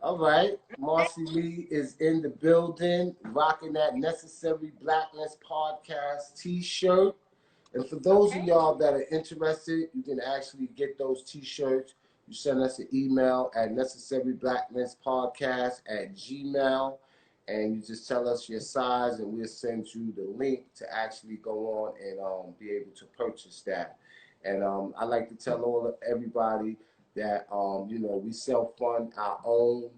All right. Marci Lee is in the building, rocking that Necessary Blackness Podcast t-shirt. And for those of y'all that are interested, you can actually get those t-shirts. You send us an email at necessaryblacknesspodcast@gmail.com, and you just tell us your size, and we'll send you the link to actually go on and be able to purchase that. And I like to tell everybody that we self-fund our own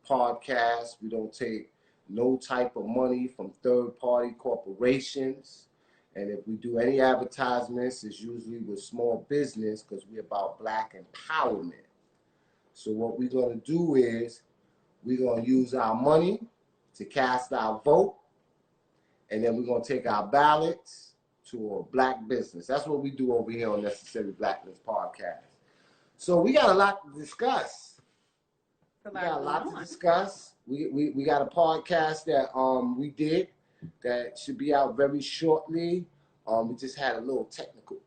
podcast. We don't take no type of money from third-party corporations. And if we do any advertisements, it's usually with small business because we're about Black empowerment. So what we're going to do is we're going to use our money to cast our vote, and then we're going to take our ballots to a Black business. That's what we do over here on Necessary Blackness Podcast. So we got a lot to discuss. We got a lot to discuss. We got a podcast that we did that should be out very shortly. We just had a little technical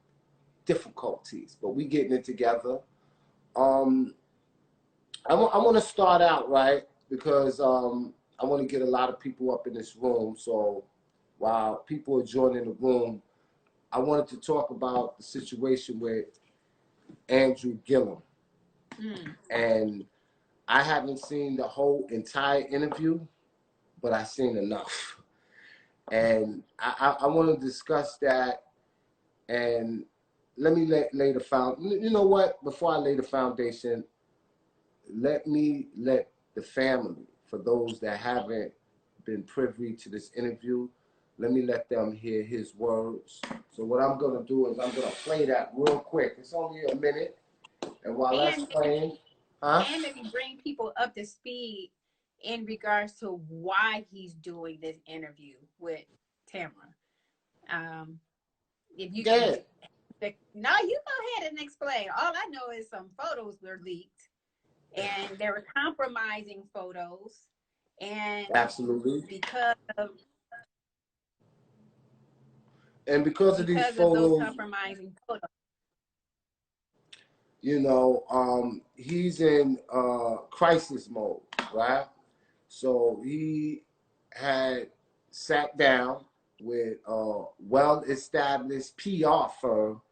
difficulties, but we getting it together. I want to start out, right, because I want to get a lot of people up in this room. So while people are joining the room, I wanted to talk about the situation with Andrew Gillum. And I haven't seen the whole entire interview, but I've seen enough. And I want to discuss that. And let me lay the foundation. You know what? Before I lay the foundation, let the family, for those that haven't been privy to this interview, let me let them hear his words. So what I'm going to do is I'm going to play that real quick. It's only a minute. And while that's playing, and maybe bring people up to speed in regards to why he's doing this interview with Tamron. If you can, no, you go ahead and explain. All I know is some photos were leaked, and they were compromising photos, and absolutely because of these photos, those compromising photos. You know, he's in crisis mode, right? So he had sat down with a well-established PR firm,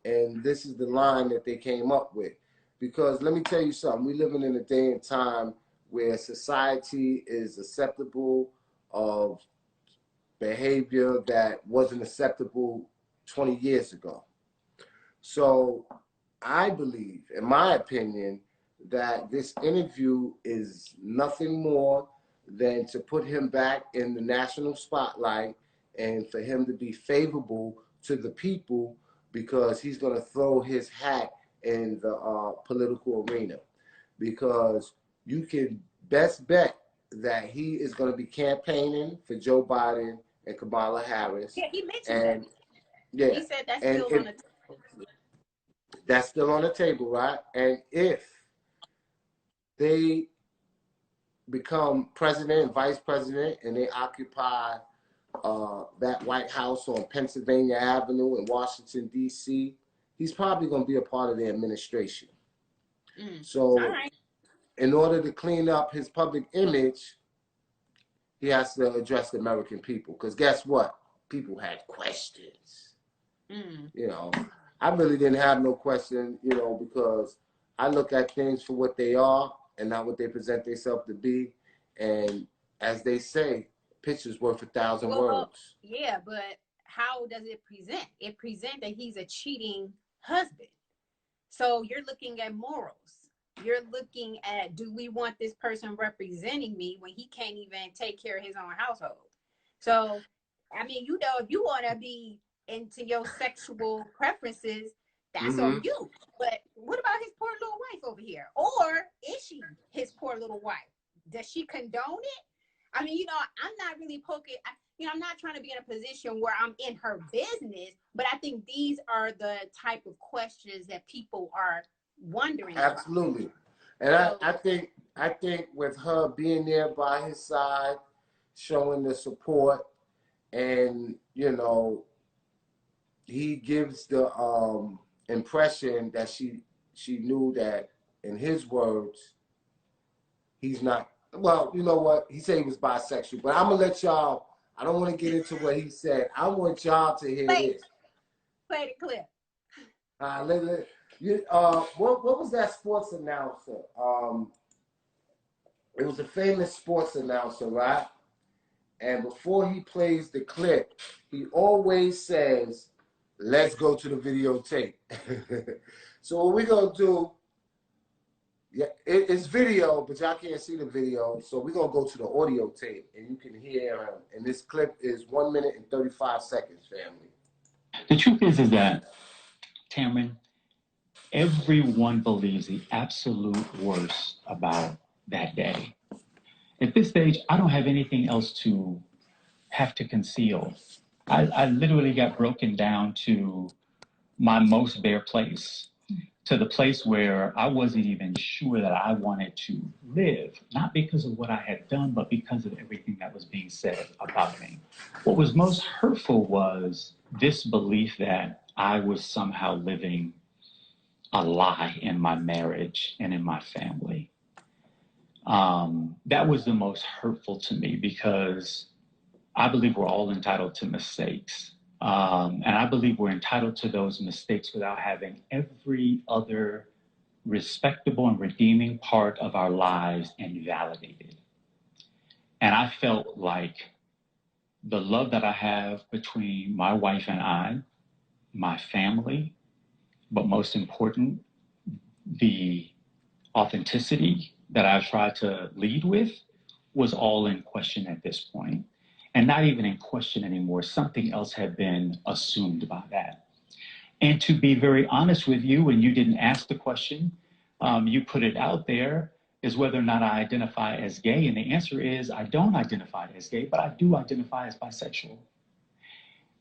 and this is the line that they came up with. Because let me tell you something, we're living in a day and time where society is acceptable of behavior that wasn't acceptable 20 years ago. So I believe, in my opinion, that this interview is nothing more than to put him back in the national spotlight and for him to be favorable to the people, because he's going to throw his hat in the political arena. Because you can best bet that he is going to be campaigning for Joe Biden and Kamala Harris. Yeah, he mentioned that. Yeah, he said that's still on the table. That's still on the table, right? And if they become president and vice president and they occupy that White House on Pennsylvania Avenue in Washington, D.C., he's probably going to be a part of the administration. So in order to clean up his public image, he has to address the American people. Because guess what? People had questions. You know, I really didn't have no question, you know, because I look at things for what they are and not what they present themselves to be. And as they say, picture's worth 1,000 words. Yeah, but how does it present? It presents that he's a cheating husband. So you're looking at morals. You're looking at, do we want this person representing me when he can't even take care of his own household? So, I mean, you know, if you want to be into your sexual preferences, that's on you. But what about his poor little wife over here? Or is she his poor little wife? Does she condone it? I mean, you know, I'm not really poking, you know, I'm not trying to be in a position where I'm in her business, but I think these are the type of questions that people are wondering Absolutely. about. And I think with her being there by his side, showing the support, and, you know, he gives the impression that she knew that, in his words, he's not. Well, you know what? He said he was bisexual, but I'm gonna let y'all. I don't want to get into what he said. I want y'all to hear this. Play the clip. What was that sports announcer? It was a famous sports announcer, right? And before he plays the clip, he always says, "Let's go to the videotape." So what we're gonna do? Yeah, it's video, but y'all can't see the video. So we're gonna go to the audio tape, and you can hear him. And this clip is 1 minute and 35 seconds, family. The truth is that, Tamron, everyone believes the absolute worst about that day. At this stage, I don't have anything else to have to conceal. I literally got broken down to my most bare place, to the place where I wasn't even sure that I wanted to live, not because of what I had done, but because of everything that was being said about me. What was most hurtful was this belief that I was somehow living a lie in my marriage and in my family. That was the most hurtful to me, because I believe we're all entitled to mistakes. And I believe we're entitled to those mistakes without having every other respectable and redeeming part of our lives invalidated. And I felt like the love that I have between my wife and I, my family, but most important, the authenticity that I tried to lead with, was all in question at this point. And not even in question anymore. Something else had been assumed by that. And to be very honest with you, when you didn't ask the question, you put it out there, is whether or not I identify as gay. And the answer is, I don't identify as gay, but I do identify as bisexual.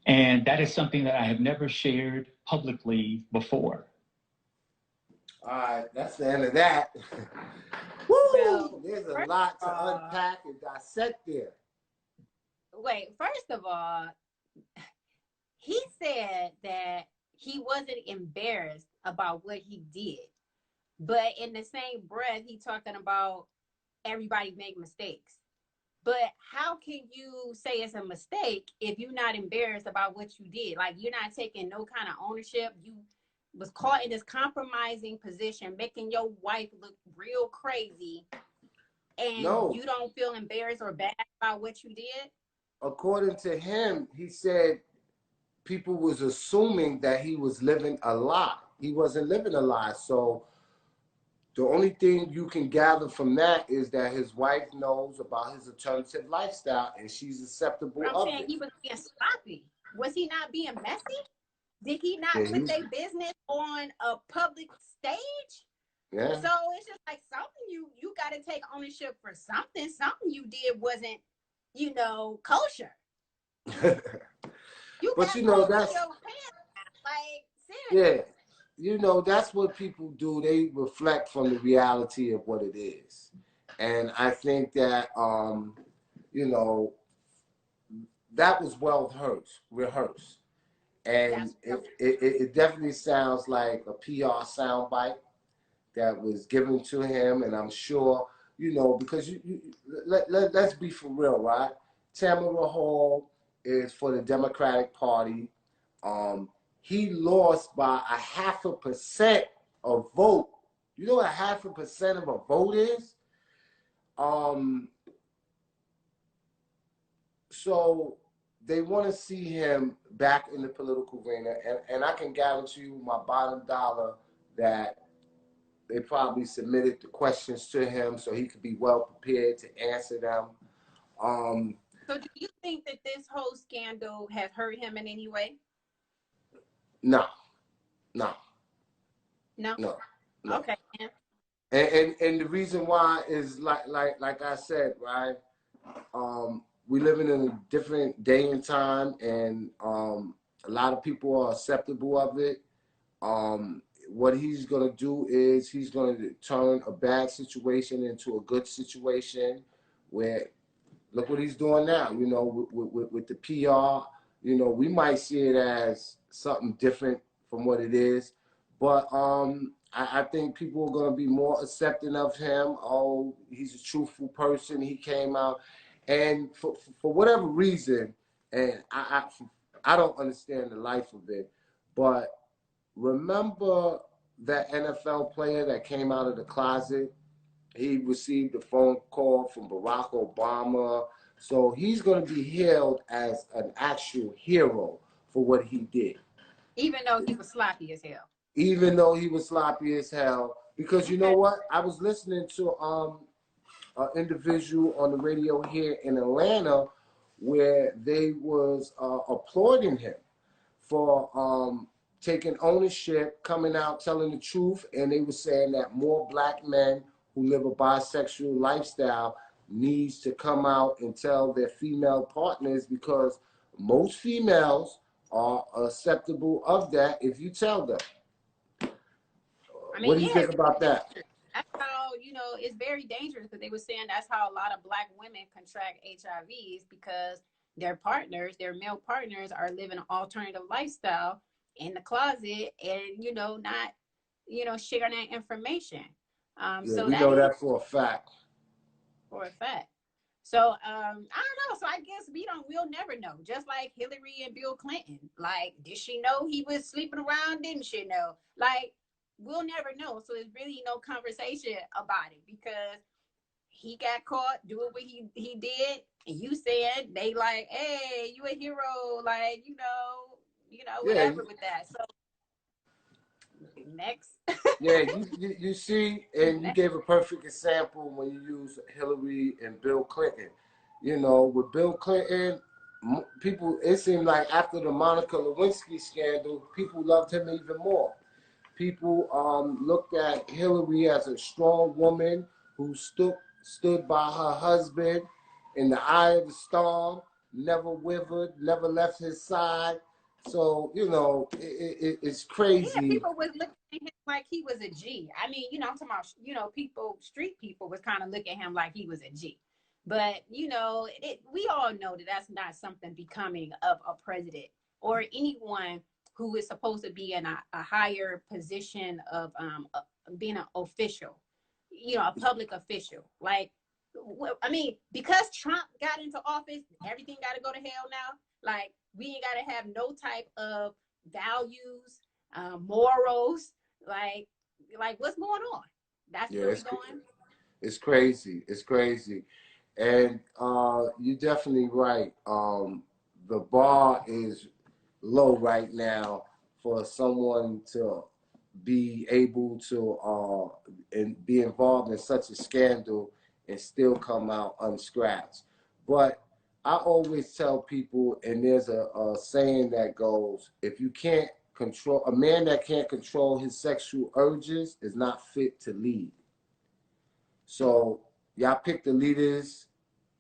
And that is something that I have never shared publicly before. All right, that's the end of that. Woo! Well, there's a lot to unpack and dissect there. Wait, first of all, he said that he wasn't embarrassed about what he did. But in the same breath, he talking about everybody make mistakes. But how can you say it's a mistake if you're not embarrassed about what you did? Like, you're not taking no kind of ownership. You was caught in this compromising position, making your wife look real crazy, and you don't feel embarrassed or bad about what you did? According to him, he said people was assuming that he was living a lie. He wasn't living a lie. So the only thing you can gather from that is that his wife knows about his alternative lifestyle and she's acceptable of it. I'm saying he was being sloppy. Was he not being messy? Did he not put their business on a public stage? Yeah. So it's just like something you got to take ownership for something. Something you did wasn't, kosher. But that's like, seriously. Yeah. That's what people do. They reflect from the reality of what it is. And I think that, that was well rehearsed. And it definitely sounds like a PR soundbite that was given to him. And I'm sure, because let's be for real, right? Tamron Hall is for the Democratic Party. He lost by 0.5% of vote. You know what 0.5% of a vote is? So they want to see him back in the political arena, and I can guarantee you my bottom dollar that they probably submitted the questions to him so he could be well prepared to answer them. So do you think that this whole scandal has hurt him in any way? No. Okay. And the reason why is like I said, right? We living in a different day and time, and a lot of people are acceptable of it. What he's gonna do is he's gonna turn a bad situation into a good situation. Where look what he's doing now. With the PR. We might see it as something different from what it is, but I think people are going to be more accepting of him. Oh, he's a truthful person. He came out, and for whatever reason, and I don't understand the life of it, but remember that NFL player that came out of the closet? He received a phone call from Barack Obama. So he's going to be hailed as an actual hero for what he did. Even though he was sloppy as hell. Even though he was sloppy as hell. Because you know what? I was listening to an individual on the radio here in Atlanta where they was applauding him for taking ownership, coming out, telling the truth, and they were saying that more black men who live a bisexual lifestyle needs to come out and tell their female partners, because most females are acceptable of that if you tell them. I mean, what do you think about that? That's how, you know, it's very dangerous, because they were saying that's how a lot of black women contract HIV, is because their partners, their male partners, are living an alternative lifestyle in the closet and, you know, not, you know, sharing that information. So we know that for a fact. For a fact. So I don't know. So I guess we'll never know. Just like Hillary and Bill Clinton. Like, did she know he was sleeping around? Didn't she know? Like, we'll never know. So there's really no conversation about it, because he got caught doing what he did, and you said they like, hey, you a hero, like, you know, whatever with that. So next. Yeah, you see, and you gave a perfect example when you use Hillary and Bill Clinton. You know, with Bill Clinton, people, it seemed like after the Monica Lewinsky scandal, people loved him even more. People looked at Hillary as a strong woman who stood by her husband in the eye of the storm, never wavered, never left his side. So, you know, it's crazy. Yeah, people was looking at him like he was a G. I mean, you know, I'm talking about, you know, street people was kind of looking at him like he was a G. But, you know, we all know that that's not something becoming of a president or anyone who is supposed to be in a higher position of being an official, you know, a public official. Like, I mean, because Trump got into office, everything got to go to hell now. Like, we ain't got to have no type of values, morals. Like what's going on? That's where we're going. It's crazy. It's crazy. And you're definitely right. The bar is low right now for someone to be able to and be involved in such a scandal and still come out unscratched. But I always tell people, and there's a saying that goes, if you can't control, a man that can't control his sexual urges is not fit to lead. So y'all pick the leaders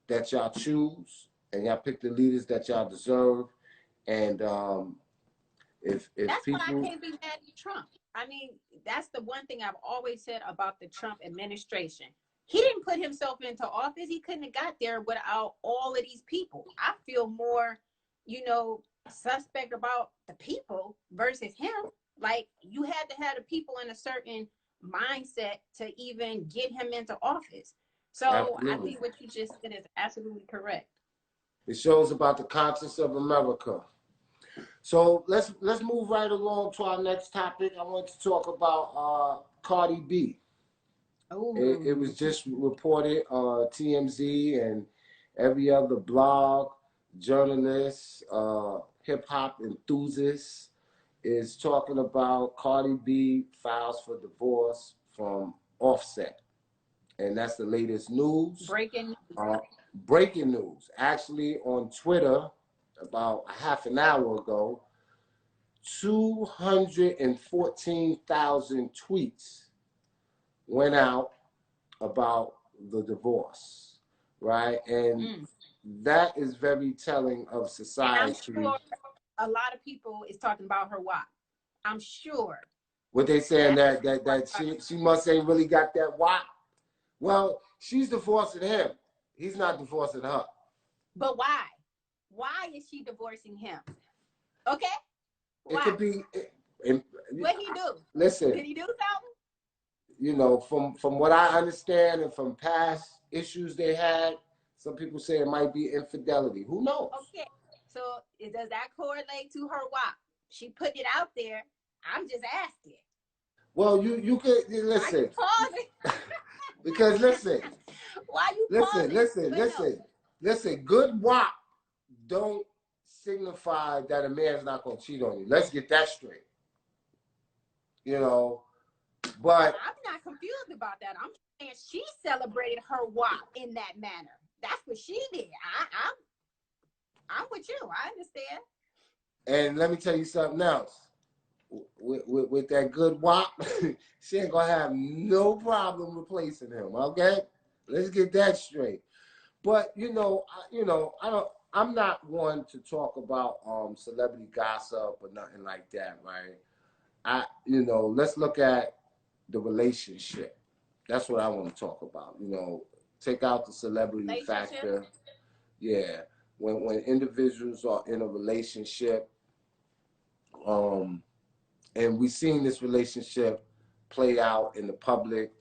that y'all choose, and y'all pick the leaders that y'all deserve. And if that's people, why I can't be mad at Trump. I mean, that's the one thing I've always said about the Trump administration. He didn't put himself into office. He couldn't have got there without all of these people. I feel more, you know, suspect about the people versus him. Like, you had to have the people in a certain mindset to even get him into office. So absolutely. I think what you just said is absolutely correct. It shows about the conscience of America. So let's move right along to our next topic. I want to talk about Cardi B. It was just reported TMZ and every other blog, journalist, hip hop enthusiast is talking about Cardi B files for divorce from Offset. And that's the latest news. Breaking news. Actually, on Twitter, about a half an hour ago, 214,000 tweets went out about the divorce, right? And that is very telling of society. And I'm sure a lot of people is talking about her WAP. I'm sure. What they saying that she must ain't really got that WAP. Well, she's divorcing him. He's not divorcing her. But why? Why is she divorcing him? Okay? Why? It could be. What he do? Listen. Did he do something? you know, from what I understand and from past issues they had, some people say it might be infidelity. Who knows? Okay, so does that correlate to her WAP? She put it out there. I'm just asking. Well, you could Why you listen pausing? because Why you pausing? listen. Good WAP don't signify that a man's not gonna cheat on you. Let's get that straight. You know, but I'm not confused about that. I'm saying she celebrated her WAP in that manner. That's what she did. I'm with you. I understand. and let me tell you something else. With that good WAP, she ain't gonna have no problem replacing him. Okay, let's get that straight. But I'm not one to talk about celebrity gossip or nothing like that, right? Let's look at the relationship. That's what I want to talk about. Take out the celebrity factor. Yeah, when individuals are in a relationship, and we've seen this relationship play out in the public,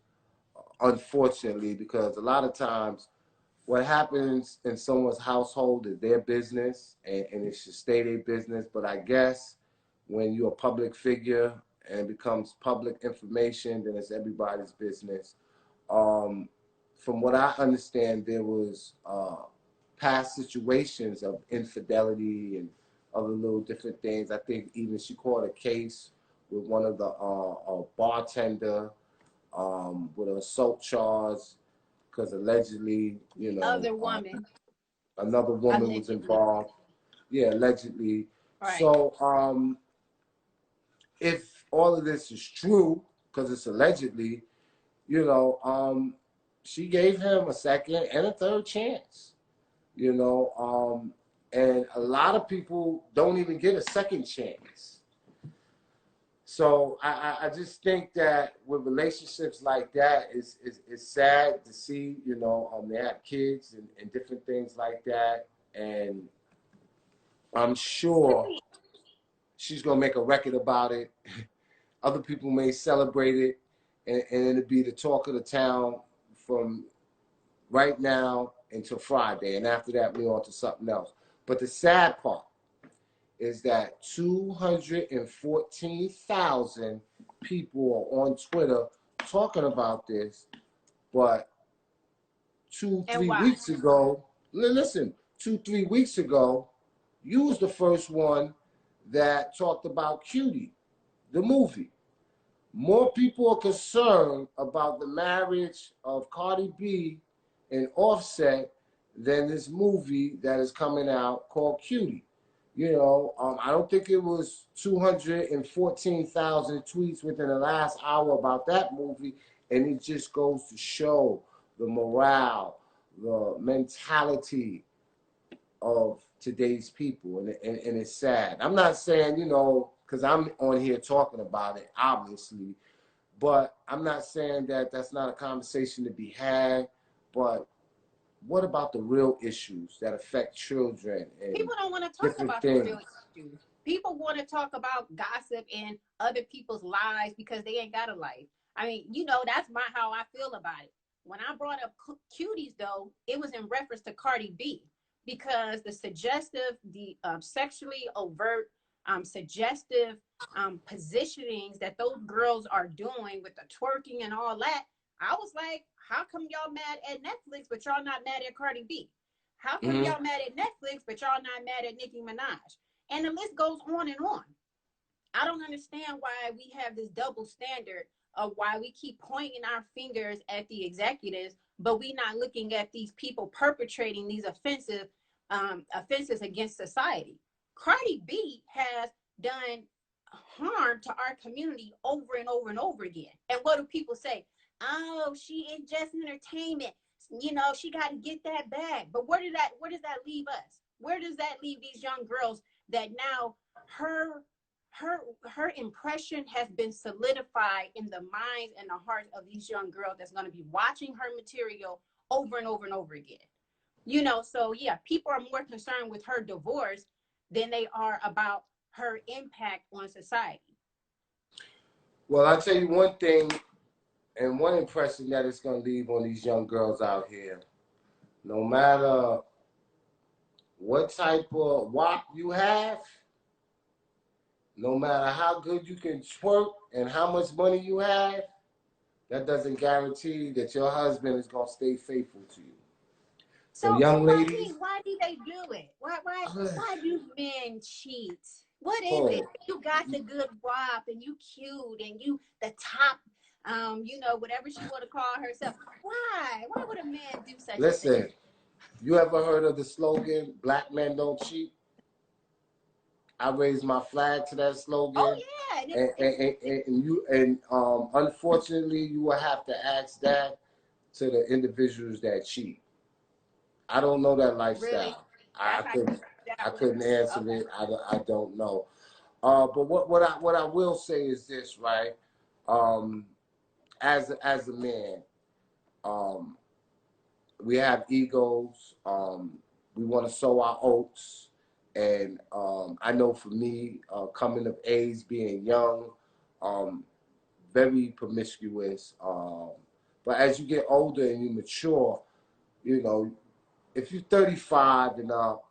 unfortunately, because a lot of times what happens in someone's household is their business, and it should stay their business. But I guess when you're a public figure and it becomes public information, then it's everybody's business. From what I understand, there was past situations of infidelity and other little different things. I think even she caught a case with one of the bartender with an assault charge because allegedly, Other woman. another woman allegedly was involved. Yeah, allegedly. Right. So if all of this is true, because it's allegedly, she gave him a second and a third chance. And a lot of people don't even get a second chance. So I just think that with relationships like that, it's sad to see, they have kids and different things like that. And I'm sure she's going to make a record about it. Other people may celebrate it, and it'll be the talk of the town from right now until Friday. And after that, we're on to something else. But the sad part is that 214,000 people are on Twitter talking about this, but 3 weeks ago, listen, 3 weeks ago, you was the first one that talked about Cutie, the movie. More people are concerned about the marriage of Cardi B and Offset than this movie that is coming out called Cutie. I don't think it was 214,000 tweets within the last hour about that movie, and it just goes to show the morale, the mentality of today's people, and it's sad. I'm not saying, because I'm on here talking about it, obviously, but I'm not saying that that's not a conversation to be had, but what about the real issues that affect children? And people don't want to talk about the real issues. People want to talk about gossip and other people's lives because they ain't got a life. I mean, that's how I feel about it. When I brought up Cuties, though, it was in reference to Cardi B, because the sexually overt, suggestive positionings that those girls are doing with the twerking and all that, I was like, how come y'all mad at Netflix, but y'all not mad at Cardi B? How come y'all mad at Netflix, but y'all not mad at Nicki Minaj? And the list goes on and on. I don't understand why we have this double standard of why we keep pointing our fingers at the executives, but we not looking at these people perpetrating these offenses against society. Cardi B has done harm to our community over and over and over again. And what do people say? Oh, she is just entertainment. She got to get that bag. But where does that leave us? Where does that leave these young girls that now her impression has been solidified in the minds and the hearts of these young girls that's going to be watching her material over and over and over again? So yeah, people are more concerned with her divorce than they are about her impact on society. Well, I'll tell you one thing. And one impression that it's going to leave on these young girls out here, no matter what type of wop you have, no matter how good you can twerk and how much money you have, that doesn't guarantee that your husband is going to stay faithful to you. So young ladies, why do they do it? Why do men cheat? What is it? You got the good wop and you cute and you the top, you know, whatever she want to call herself. Why? Why would a man do such a thing? Listen, you ever heard of the slogan, "Black men don't cheat"? I raise my flag to that slogan. Oh yeah, and unfortunately, you will have to ask that to the individuals that cheat. I don't know that lifestyle. Really? I couldn't answer it. I don't know. But what I will say is this, right? As a man, we have egos. We want to sow our oats. And I know for me, coming of age, being young, very promiscuous. But as you get older and you mature, you know, if you're 35 and up,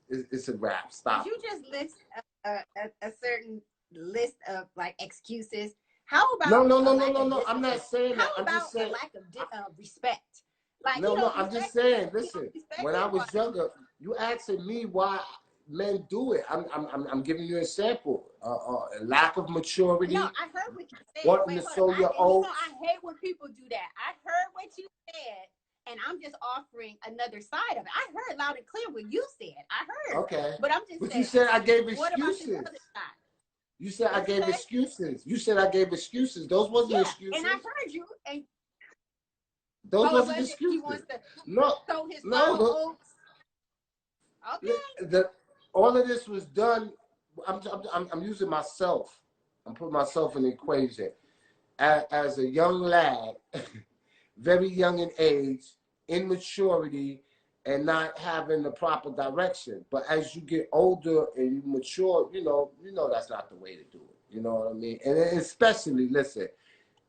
it's a wrap. Stop. Did you just list a certain list of like excuses? How about no. I'm not saying that. I'm just saying a lack of respect. Like, no, I'm just saying. Listen, when I was younger, you asking me why men do it. I'm giving you a sample. Lack of maturity. No, I heard what you said. Wanting to sow your oats. I hate when people do that. I heard what you said, and I'm just offering another side of it. I heard loud and clear what you said. I heard. Okay. But I'm just saying. But you said I gave excuses. What about the other side? You said I gave excuses. You said I gave excuses. Those wasn't excuses. And I heard you. And those wasn't excuses. He wants to no. Okay. All of this was done. I'm using myself. I'm putting myself in the equation. As a young lad, very young in age, immaturity, and not having the proper direction. But as you get older and you mature, you know that's not the way to do it. You know what I mean? And especially, listen,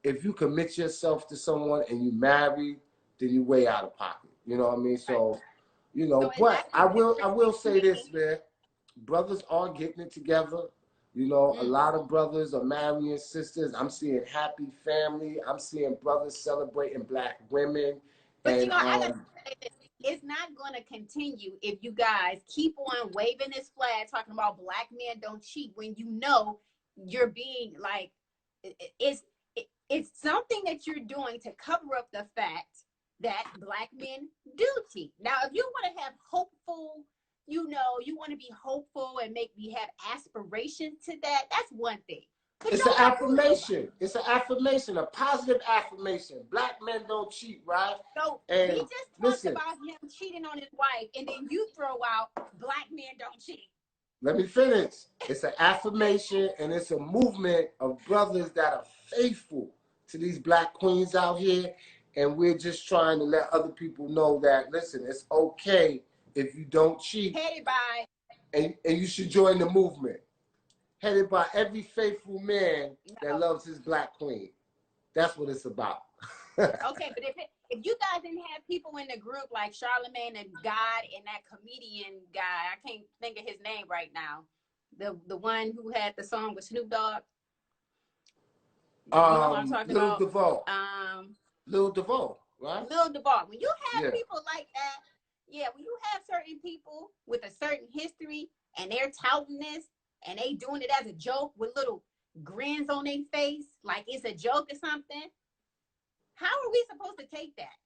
if you commit yourself to someone and you marry, then you way out of pocket. You know what I mean? So, but I will say this, man. Brothers are getting it together. You know, a lot of brothers are marrying sisters. I'm seeing happy family. I'm seeing brothers celebrating black women. But I gotta say this. It's not going to continue if you guys keep on waving this flag talking about black men don't cheat when you know you're being like, it's something that you're doing to cover up the fact that black men do cheat. Now, if you want to have hopeful, you want to be hopeful and make me have aspirations to that, that's one thing. But it's an affirmation. It's an affirmation, a positive affirmation. Black men don't cheat, right? So we just talked about him cheating on his wife, and then you throw out black men don't cheat. Let me finish. It's an affirmation, and it's a movement of brothers that are faithful to these black queens out here, and we're just trying to let other people know that, listen, it's okay if you don't cheat. Headed by. And you should join the movement. Headed by every faithful man that loves his black queen. That's what it's about. Okay, but if you guys didn't have people in the group like Charlamagne and God and that comedian guy, I can't think of his name right now. The one who had the song with Snoop Dogg. You know what I'm talking about? DeVoe. Lil DeVoe, right? Lil DeVoe. When you have people like that, when you have certain people with a certain history and they're touting this and they doing it as a joke with little grins on their face, like it's a joke or something, how are we supposed to take that?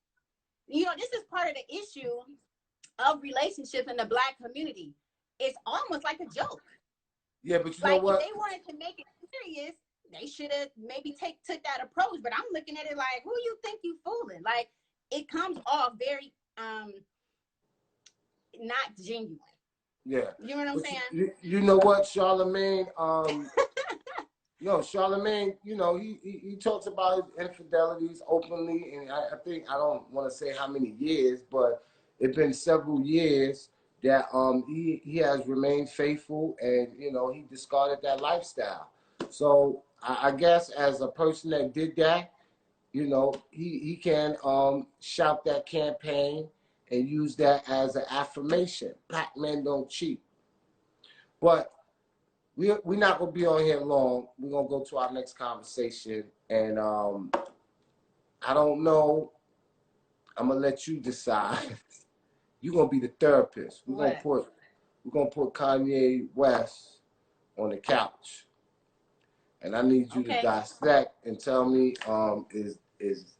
This is part of the issue of relationships in the black community. It's almost like a joke. Yeah, but you know what? If they wanted to make it serious, they should have maybe took that approach. But I'm looking at it like, who you think you fooling? Like, it comes off very not genuine. Yeah. You know what I'm saying? You know what, Charlamagne? Charlamagne, he talks about his infidelities openly, and I think, I don't want to say how many years, but it's been several years that he has remained faithful, and he discarded that lifestyle. So I guess as a person that did that, you know, he can shout that campaign and use that as an affirmation. Black men don't cheat. But we're not going to be on here long. We're going to go to our next conversation. And I don't know. I'm going to let you decide. You're going to be the therapist. We're going to put Kanye West on the couch. And I need you to dissect and tell me, is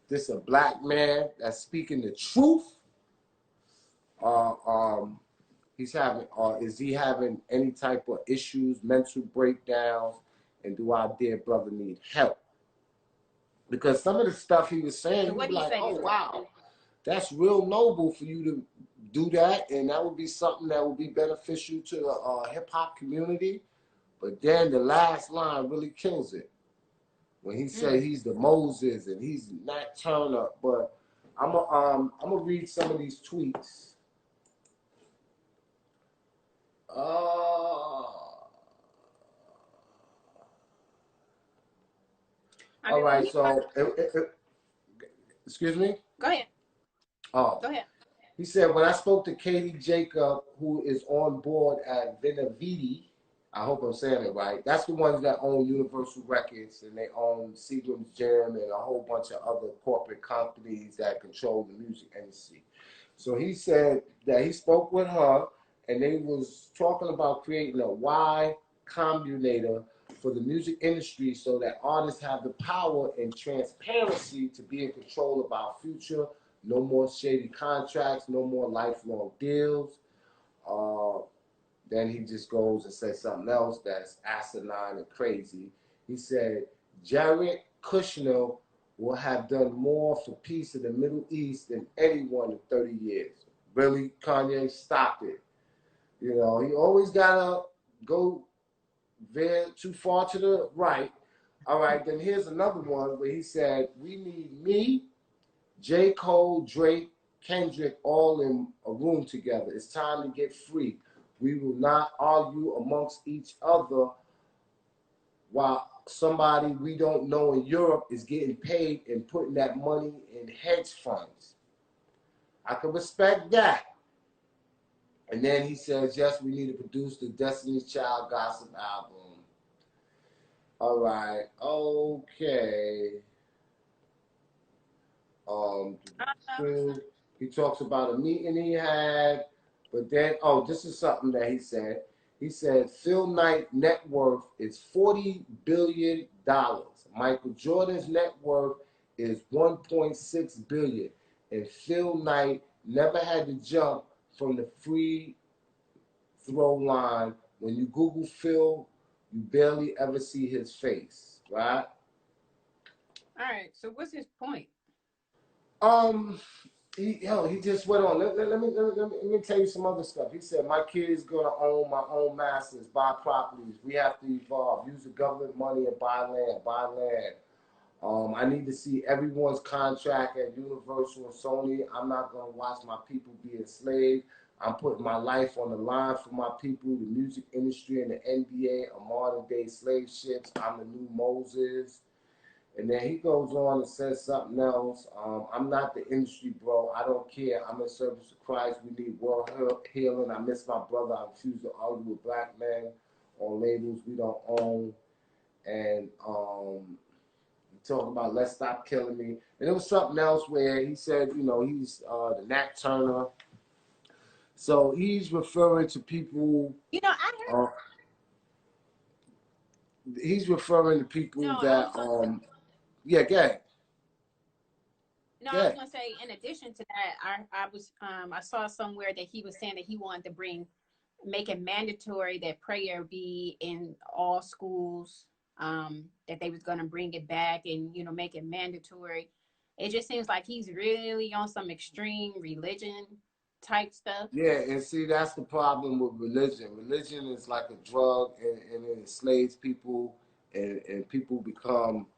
this a black man that's speaking the truth? Is he having any type of issues, mental breakdowns, and do our dear brother need help? Because some of the stuff he was saying, you be like, oh wow, that's real noble for you to do that, and that would be something that would be beneficial to the hip hop community. But then the last line really kills it when he said he's the Moses and he's Nat Turner. But I'm gonna read some of these tweets. All right, so excuse me? Go ahead. Oh. Go ahead. He said, when I spoke to Katie Jacob, who is on board at Venavidi, I hope I'm saying it right, that's the ones that own Universal Records, and they own Seagram's Gym and a whole bunch of other corporate companies that control the music industry. So he said that he spoke with her, and they was talking about creating a Y Combinator for the music industry so that artists have the power and transparency to be in control of our future. No more shady contracts, no more lifelong deals. Then he just goes and says something else that's asinine and crazy. He said, Jared Kushner will have done more for peace in the Middle East than anyone in 30 years. Really, Kanye, stop it. You know, he always got to go very too far to the right. All right, then here's another one where he said, we need me, J. Cole, Drake, Kendrick, all in a room together. It's time to get free. We will not argue amongst each other while somebody we don't know in Europe is getting paid and putting that money in hedge funds. I can respect that. And then he says, yes, we need to produce the Destiny's Child gossip album. All right. Okay. He talks about a meeting he had, but then, this is something that he said. He said Phil Knight net worth is $40 billion. Michael Jordan's net worth is $1.6 billion. And Phil Knight never had to jump from the free throw line. When you Google Phil, you barely ever see his face, right? All right, so what's his point? He just went on. Let me tell you some other stuff. He said, my kid's gonna own my own masters, buy properties. We have to evolve. Use the government money and buy land. I need to see everyone's contract at Universal and Sony. I'm not gonna watch my people be enslaved. I'm putting my life on the line for my people. The music industry and the NBA are modern day slave ships. I'm the new Moses. And then he goes on and says something else. I'm not the industry, bro. I don't care. I'm in service to Christ. We need world healing. I miss my brother. I refuse to argue with black men on labels we don't own. And he talked about let's stop killing me. And there was something else where he said, you know, he's the Nat Turner. So he's referring to people. You know, I heard. He's referring to people that. Yeah, go ahead. No, I was gonna say. In addition to that, I saw somewhere that he was saying that he wanted to make it mandatory that prayer be in all schools. That they was gonna bring it back and make it mandatory. It just seems like he's really on some extreme religion type stuff. Yeah, and see, that's the problem with religion. Religion is like a drug, and it enslaves people, and people become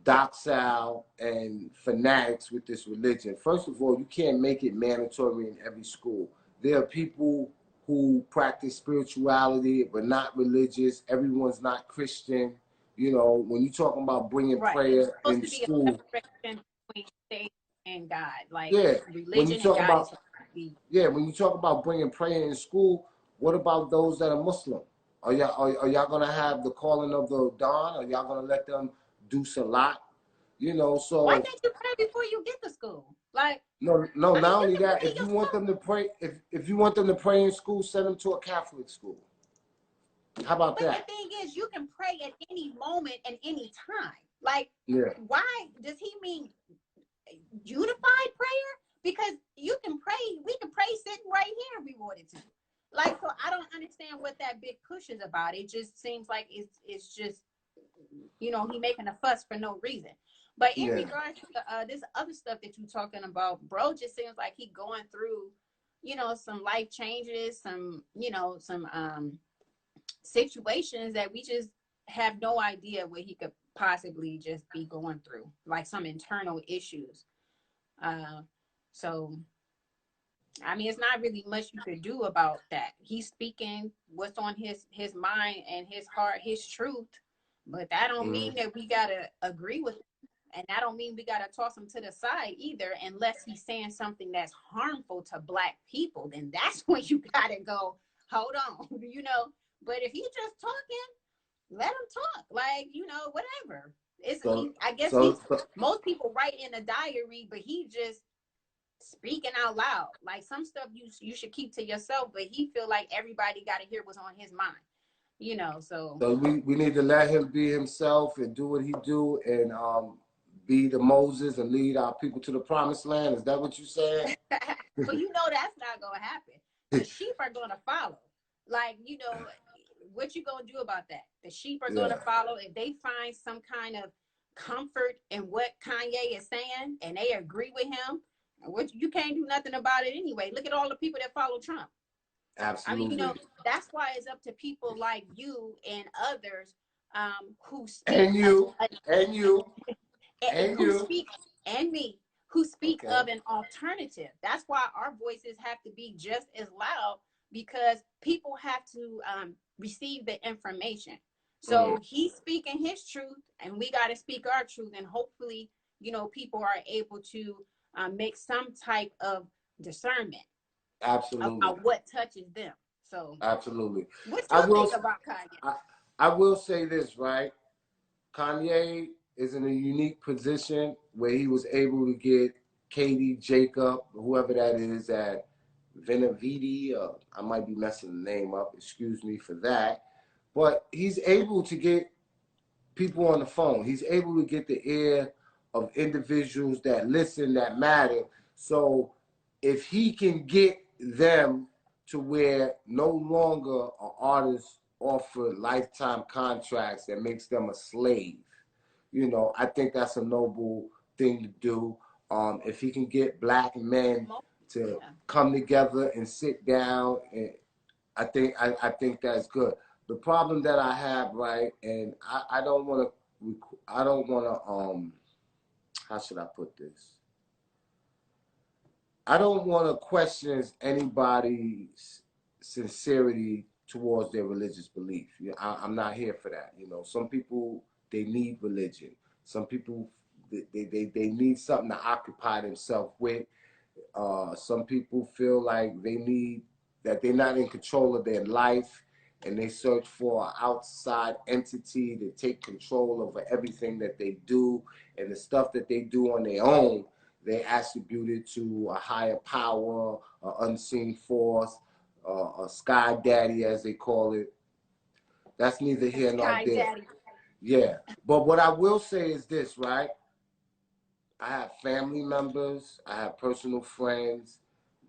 docile and fanatics with this religion. First of all, you can't make it mandatory in every school. There are people who practice spirituality but not religious. Everyone's not Christian. You know, when you're talking about bringing Right. prayer It's supposed in to be a school, separation between faith and God. Like yeah. When you religion and talk God is about, supposed to be. yeah, when you talk about bringing prayer in school, what about those that are Muslim? Are y'all gonna have the calling of the dawn? Are y'all gonna let them do salat? You know, Why so can't you pray before you get to school? Like, no, no. I mean, Not you only can that, pray if you want yourself. them to pray, if you want them to pray in school, send them to a Catholic school. How about But the that? thing is, you can pray at any moment and any time. Like, Yeah. why does he mean unified prayer? Because you can pray, we can pray sitting right here if we wanted to. Like, so I don't understand what that big push is about. It just seems like it's just, you know, he making a fuss for no reason. But in Yeah. regards to this other stuff that you're talking about, bro, just seems like he going through, you know, some life changes, some, you know, some situations that we just have no idea what he could possibly just be going through, like some internal issues. So I mean, it's not really much you could do about that. He's speaking what's on his mind and his heart, his truth. But that don't mean that we gotta agree with him. And that don't mean we gotta toss him to the side either, unless he's saying something that's harmful to Black people. Then that's when you gotta go, hold on, you know. But if he's just talking, let him talk. Like, you know, whatever. I guess most people write in a diary, but he just speaking out loud. Like some stuff you should keep to yourself, but he feel like everybody got to hear what's on his mind, you know. So we need to let him be himself and do what he do, and be the Moses and lead our people to the promised land. Is that what you saying? well, you know that's not gonna happen. The sheep are gonna follow. Like, you know, what you gonna do about that? The sheep are gonna follow. If they find some kind of comfort in what Kanye is saying and they agree with him, which you can't do nothing about it anyway. Look at all the people that follow Trump. Absolutely. I mean, you know, that's why it's up to people like you and others who speak and you and you and who you speak and me who speak of an alternative. That's why our voices have to be just as loud, because people have to receive the information. So he's speaking his truth and we got to speak our truth, and hopefully, you know, people are able to make some type of discernment about what touches them. So absolutely. what you think about Kanye? I will say this, right? Kanye is in a unique position where he was able to get Katie, Jacob, whoever that is at Venavidi. I might be messing the name up. Excuse me for that. But he's able to get people on the phone. He's able to get the ear of individuals that listen, that matter. So if he can get them to where no longer are artists offer lifetime contracts that makes them a slave, you know, I think that's a noble thing to do. If he can get Black men to come together and sit down, and I think that's good. The problem that I have, right, and I don't want to, how should I put this? I don't want to question anybody's sincerity towards their religious belief. You know, I'm not here for that. You know, some people, they need religion. Some people, they need something to occupy themselves with. Some people feel like that they're not in control of their life, and they search for an outside entity to take control over everything that they do, and the stuff that they do on their own, they attribute it to a higher power, an unseen force, a sky daddy, as they call it. That's neither here nor there. Daddy. Yeah, but what I will say is this, right? I have family members, I have personal friends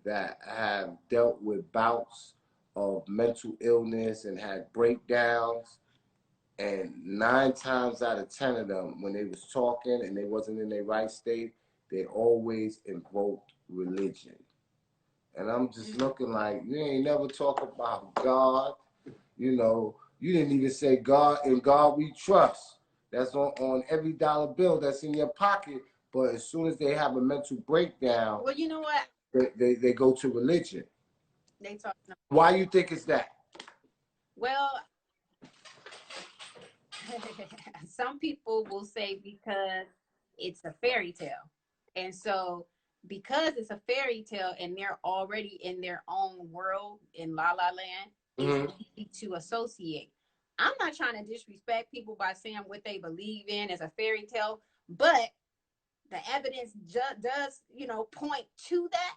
that have dealt with bouts of mental illness and had breakdowns. And 9 times out of 10 of them, when they was talking and they wasn't in their right state, they always invoked religion. And I'm just looking like, you ain't never talk about God. You know, you didn't even say God, in God we trust. That's on every dollar bill that's in your pocket. But as soon as they have a mental breakdown, well, you know what? They go to religion. They talking about. Why you think it's that? Well, some people will say because it's a fairy tale. And so because it's a fairy tale and they're already in their own world in La La Land, it's easy to associate. I'm not trying to disrespect people by saying what they believe in as a fairy tale, but the evidence does, you know, point to that.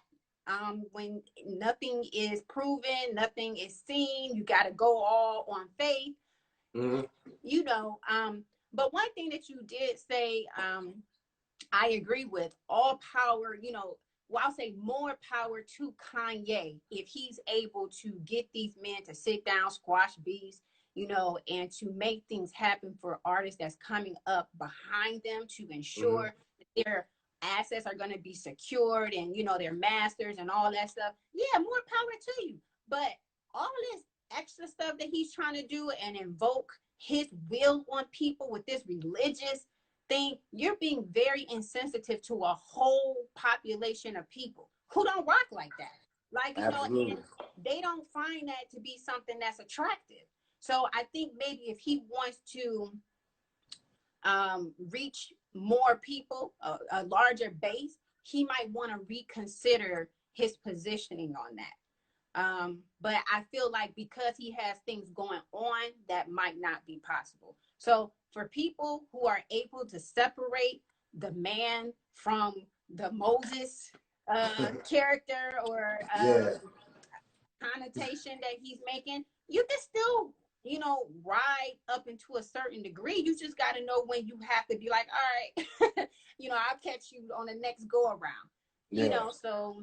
When nothing is proven, nothing is seen, you got to go all on faith. You know, but one thing that you did say, I agree with, all power, you know, well, I'll say more power to Kanye if he's able to get these men to sit down, squash beefs, you know, and to make things happen for artists that's coming up behind them to ensure that their assets are going to be secured and, you know, their masters and all that stuff. Yeah, more power to you. But all this extra stuff that he's trying to do and invoke his will on people with this religious thing, you're being very insensitive to a whole population of people who don't rock like that. Like, you know, and they don't find that to be something that's attractive. So I think maybe if he wants to reach more people, a larger base, he might want to reconsider his positioning on that. But I feel like because he has things going on, that might not be possible. So for people who are able to separate the man from the Moses character or connotation that he's making, you can still, you know, ride up into a certain degree. You just got to know when you have to be like, all right, you know, I'll catch you on the next go around, you know, so.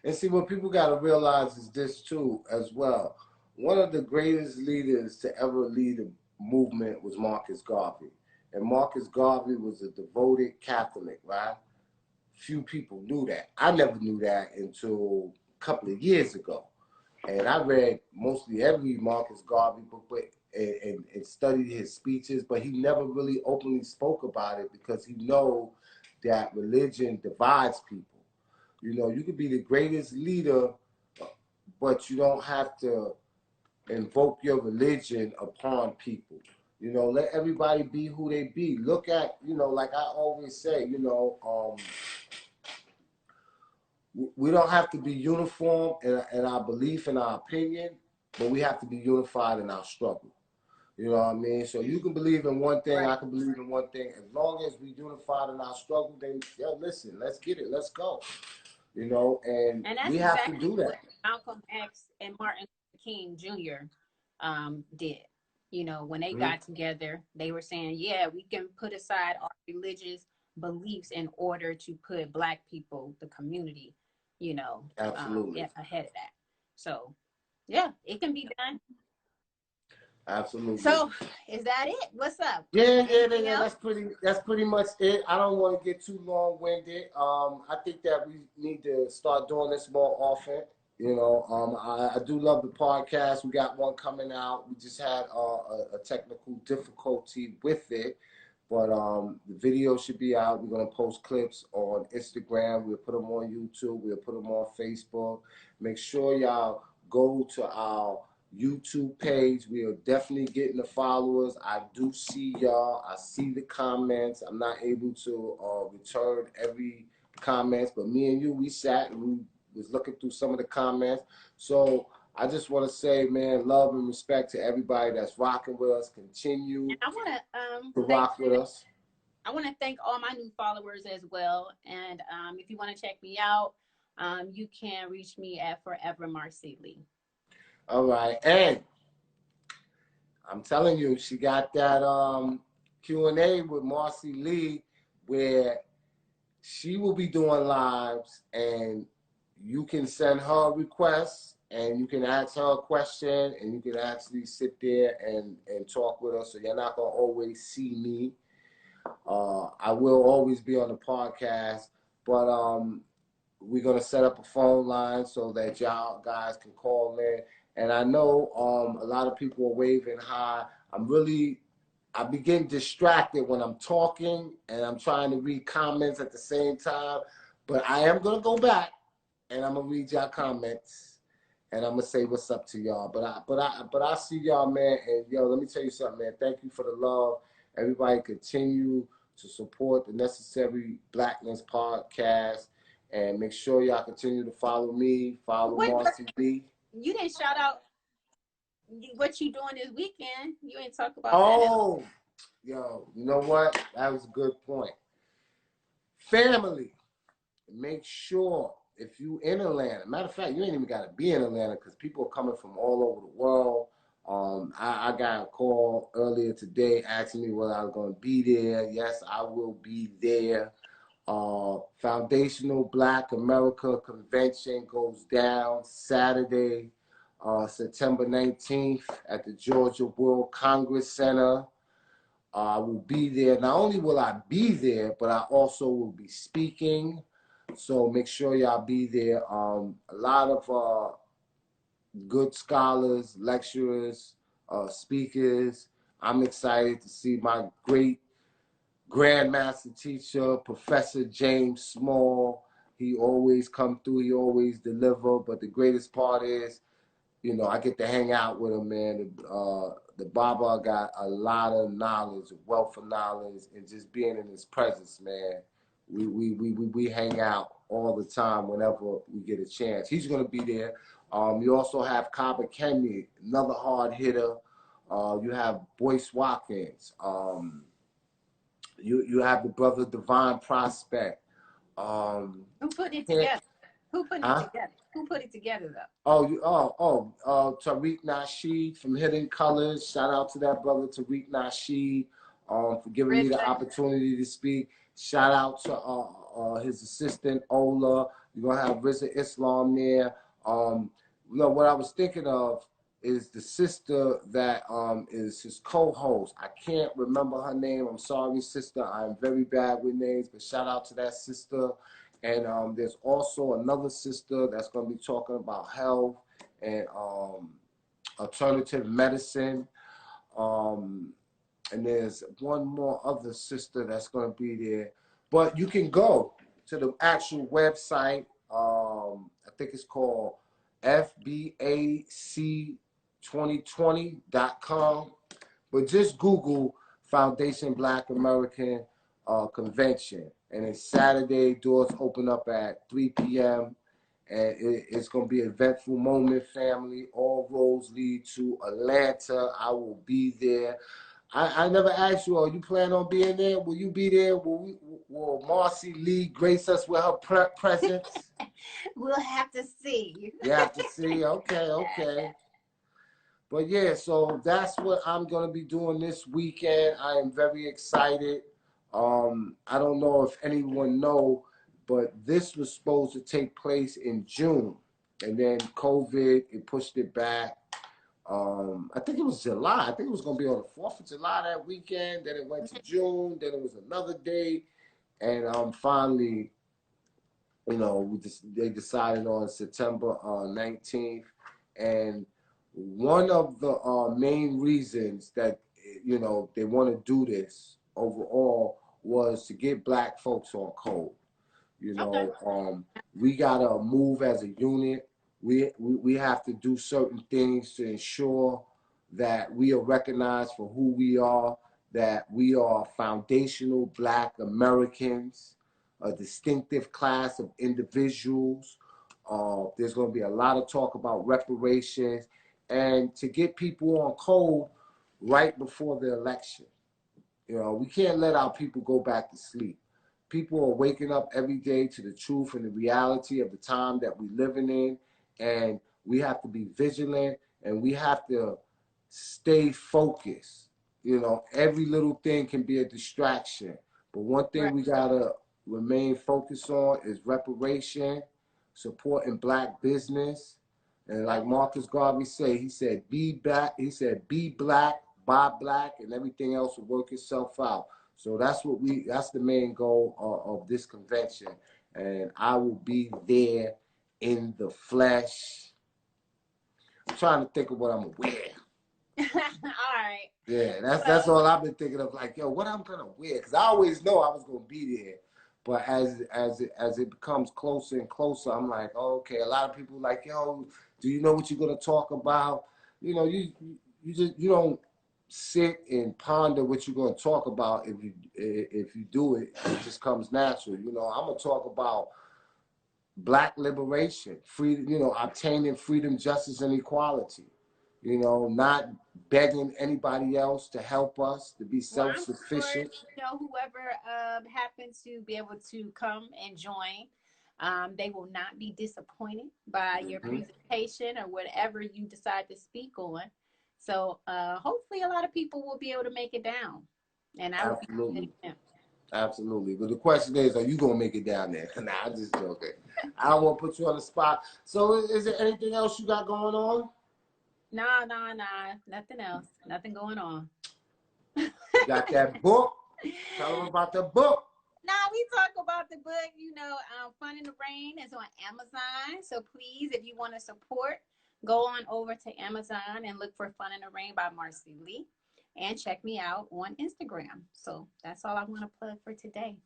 And see, what people got to realize is this too, as well. One of the greatest leaders to ever lead a movement was Marcus Garvey. And Marcus Garvey was a devoted Catholic, right? Few people knew that. I never knew that until a couple of years ago. And I read mostly every Marcus Garvey book and studied his speeches, but he never really openly spoke about it because he knows that religion divides people. You know, you could be the greatest leader, but you don't have to invoke your religion upon people. You know, let everybody be who they be. Look at, you know, like I always say, you know, we don't have to be uniform in our belief and our opinion, but we have to be unified in our struggle. You know what I mean? So you can believe in one thing, I can believe in one thing. As long as we unified in our struggle, then, yo, listen, let's get it. Let's go. You know, and we have exactly to do that. What Malcolm X and Martin Luther King Jr. Did. You know, when they got together, they were saying, yeah, we can put aside our religious beliefs in order to put Black people, the community, you know, ahead of that. So, yeah, it can be done. Absolutely. So, is that it? What's up? Yeah. That's pretty much it. I don't want to get too long-winded. I think that we need to start doing this more often. You know, I do love the podcast. We got one coming out. We just had a technical difficulty with it, but the video should be out. We're gonna post clips on Instagram. We'll put them on YouTube. We'll put them on Facebook. Make sure y'all go to our YouTube page. We are definitely getting the followers. I do see y'all. I see the comments. I'm not able to return every comments, but me and you, we sat and we was looking through some of the comments. So I just want to say, man, love and respect to everybody that's rocking with us. Continue to rock with us. I want to thank all my new followers as well. And if you want to check me out, you can reach me at Forever Marci Lee. All right, and I'm telling you, she got that Q&A with Marci Lee where she will be doing lives, and you can send her requests, and you can ask her a question, and you can actually sit there and talk with us. So you're not gonna always see me. I will always be on the podcast, but we're gonna set up a phone line so that y'all guys can call in. And I know a lot of people are waving hi. I begin distracted when I'm talking and I'm trying to read comments at the same time. But I am going to go back and I'm going to read y'all comments. and I'm gonna say what's up to y'all. But I see y'all, man. And yo, let me tell you something, man. Thank you for the love. Everybody continue to support the Necessary Blackness podcast, and make sure y'all continue to follow me, follow Marci B. You didn't shout out what you doing this weekend. You ain't talk about that. Oh, yo, you know what? That was a good point. Family, make sure if you in Atlanta, matter of fact, you ain't even got to be in Atlanta because people are coming from all over the world. I got a call earlier today asking me whether I was going to be there. Yes, I will be there. Foundational Black America Convention goes down Saturday, September 19th at the Georgia World Congress Center. I will be there. Not only will I be there, but I also will be speaking. So make sure y'all be there. A lot of good scholars, lecturers, speakers. I'm excited to see my great grandmaster teacher, Professor James Small. He always come through. He always deliver. But the greatest part is, you know, I get to hang out with him, man. The Baba got a lot of knowledge, a wealth of knowledge, and just being in his presence, man. We hang out all the time whenever we get a chance. He's gonna be there. You also have Kaba Kemi, another hard hitter. You have Boyce Watkins. You have the brother Divine Prospect. Who put it together? Who put it together? Who put it together though? Tariq Nasheed from Hidden Colors. Shout out to that brother Tariq Nasheed for giving me the opportunity to speak. Shout out to his assistant Ola. You're gonna have Rizza Islam there. You know what I was thinking of is the sister that is his co-host. I can't remember her name. I'm sorry, sister. I'm very bad with names, but shout out to that sister. And there's also another sister that's going to be talking about health and alternative medicine. And there's one more other sister that's going to be there. But you can go to the actual website. I think it's called FBAC2020.com. But just Google Foundation Black American Convention. And it's Saturday. Doors open up at 3 p.m. And it's going to be an eventful moment, family. All roads lead to Atlanta. I will be there. I never asked you, are you planning on being there? Will you be there? Will Marci Lee grace us with her presence? We'll have to see. You have to see. Okay. But yeah, so that's what I'm going to be doing this weekend. I am very excited. I don't know if anyone know, but this was supposed to take place in June. And then COVID, it pushed it back. I think it was July. I think it was going to be on the 4th of July that weekend. Then it went to June. Then it was another date. And finally, you know, they decided on September 19th. And one of the main reasons that, you know, they want to do this overall was to get Black folks on code. You know, we got to move as a unit. We have to do certain things to ensure that we are recognized for who we are, that we are foundational Black Americans, a distinctive class of individuals. There's going to be a lot of talk about reparations and to get people on code right before the election. You know, we can't let our people go back to sleep. People are waking up every day to the truth and the reality of the time that we're living in. And we have to be vigilant and we have to stay focused. You know, every little thing can be a distraction. But one thing we got to remain focused on is reparation, supporting Black business. And like Marcus Garvey said, he said, be black, buy black, and everything else will work itself out. So that's the main goal of this convention. And I will be there in the flesh. I'm trying to think of what I'm gonna wear. All right. Yeah, that's all I've been thinking of. Like, yo, what I'm gonna wear? Because I always know I was gonna be there, But as it becomes closer and closer, I'm like, oh, okay. A lot of people like, yo, do you know what you're gonna talk about? You know, you don't sit and ponder what you're gonna talk about. If you do it, it just comes natural. You know, I'm gonna talk about Black liberation, freedom. You know, obtaining freedom, justice, and equality. You know, not begging anybody else to help us to be Well, I'm sure, self-sufficient. you know, whoever happens to be able to come and join, they will not be disappointed by your presentation or whatever you decide to speak on. So hopefully a lot of people will be able to make it down. And I will Absolutely. be them. Absolutely. But the question is, are you going to make it down there? Nah, I'm just joking. I don't want to put you on the spot. So is there anything else you got going on? Nah. Nothing else. Nothing going on. You got that book? Tell them about the book. Now we talk about the book, you know, Fun in the Rain is on Amazon. So please, if you want to support, go on over to Amazon and look for Fun in the Rain by Marci Lee. And check me out on Instagram. So that's all I want to plug for today.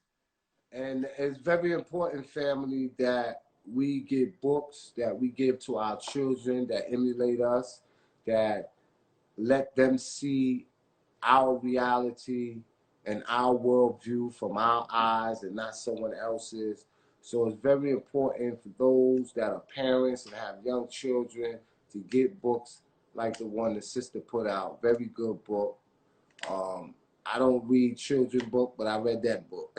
And it's very important, family, that we get books that we give to our children that emulate us, that let them see our reality and our worldview from our eyes and not someone else's. So it's very important for those that are parents and have young children to get books like the one the sister put out. Very good book. I don't read children's book, but I read that book.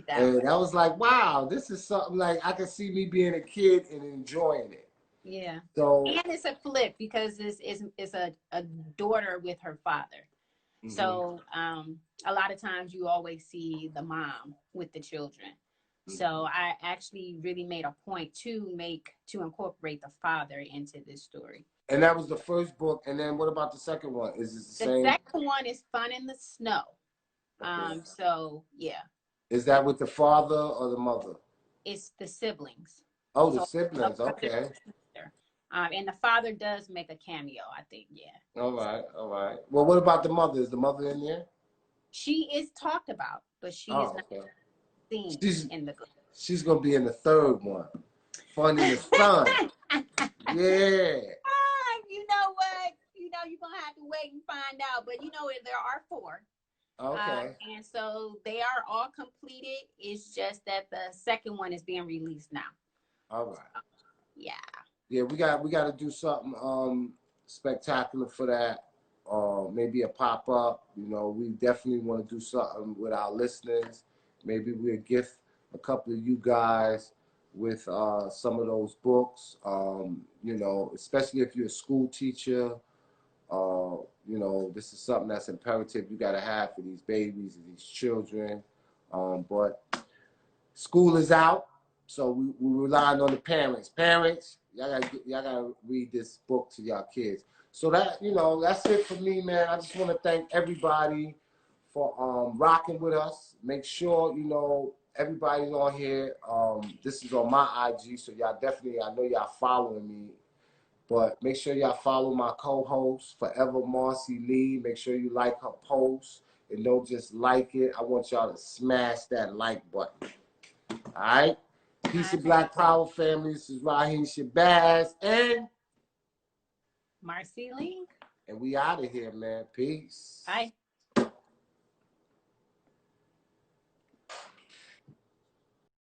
And I was like, wow, this is something like I can see me being a kid and enjoying it. Yeah. So, and it's a flip because it's a daughter with her father. So a lot of times you always see the mom with the children. So I actually really made a point to incorporate the father into this story. and that was the first book. And then what about the second one? Is it the same? The second one is Fun in the Snow. So yeah. Is that with the father or the mother? It's the siblings. Oh, the siblings. Okay. And the father does make a cameo, I think. Yeah. All right. All right. Well, what about the mother? Is the mother in there? She is talked about, but she is not seen in the book. She's gonna be in the third one. Fun in the Sun. Yeah. You know what? You know you're gonna have to wait and find out. But you know there are 4. Okay. And so they are all completed. It's just that the second one is being released now. All right. Yeah. Yeah, we got to do something spectacular for that. Maybe a pop-up. You know, we definitely want to do something with our listeners. Maybe we'll gift a couple of you guys with some of those books. You know, especially if you're a school teacher. You know, this is something that's imperative you got to have for these babies and these children. But school is out, so we relying on the parents. Parents, y'all gotta read this book to y'all kids. So that, you know, that's it for me, man. I just want to thank everybody for rocking with us. Make sure, you know, everybody's on here. This is on my IG, so y'all definitely, I know y'all following me. But make sure y'all follow my co-host, Forever Marci Lee. Make sure you like her posts. And don't just like it. I want y'all to smash that like button. All right? Peace of Black Power, family. This is Rahiem, Shabazz, and Marci Lee. And we out of here, man. Peace. Bye.